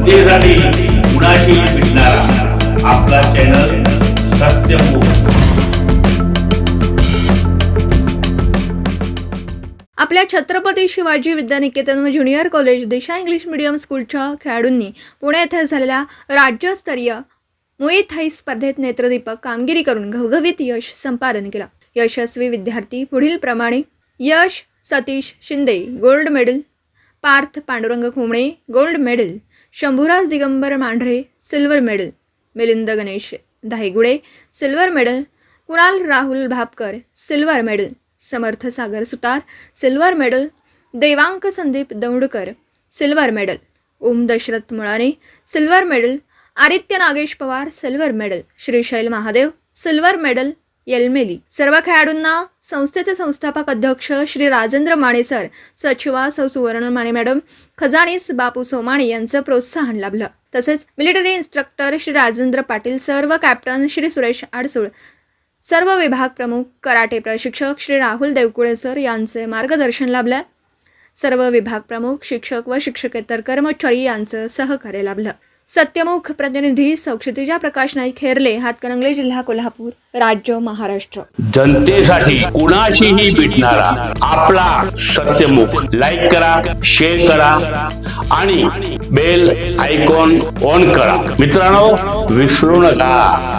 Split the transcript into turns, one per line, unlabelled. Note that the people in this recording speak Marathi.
जनतेसाठी कुणाशी भेटणारा आपला चॅनल सत्यमुख।
आपल्या छत्रपती शिवाजी विद्यानिकेतन व ज्युनियर कॉलेज दिशा इंग्लिश मीडियम स्कूलच्या खेळाडूंनी पुणे येथे झालेल्या राज्यस्तरीय मुई थाई स्पर्धेत नेत्रदीपक कामगिरी करून घवघवीत यश संपादन केलं। यशस्वी विद्यार्थी पुढील प्रमाणे: Yash Satish Shinde gold medal, Parth Pandurang Khomane gold medal, Shambhuraj Digambar Mandhare silver medal, Milind Ganesh Dhaygude silver medal, Kunal Rahul Bhapkar silver medal, Samarth Sagar Sutar silver medal, Devank Sandeep Daundkar silver medal, Om Dashrath Mulane silver medal, Aditya Nagesh Pawar silver medal, Shrishail Mahadev silver medal Yelmeli. सर्व खेळाडूंना संस्थेचे संस्थापक अध्यक्ष श्री राजेंद्र माने सर, सचिवा सौ सुवर्ण माने मॅडम, खजानीस बापू सोमाणी यांचं प्रोत्साहन लाभलं। तसेच military instructor Shri Rajendra Patil sir व कॅप्टन श्री सुरेश आडसूळ, सर्व विभाग प्रमुख, कराटे प्रशिक्षक श्री राहुल देवकुळे सर यांचे मार्गदर्शन लाभलं। सर्व विभाग प्रमुख, शिक्षक व शिक्षकेतर कर्मचारी यांचं सहकार्य लाभलं। सत्यमुख प्रतिनिधी क्षितिजा प्रकाश नाईक, खेरले, हातकणंगले, जिल्हा कोल्हापूर, राज्य महाराष्ट्र।
जनतेसाठी कुणाशीही भेटणारा आपला सत्यमुख। लाईक करा, शेअर करा आणि बेल आयकॉन ऑन करा। मित्रांनो, विसरू नका।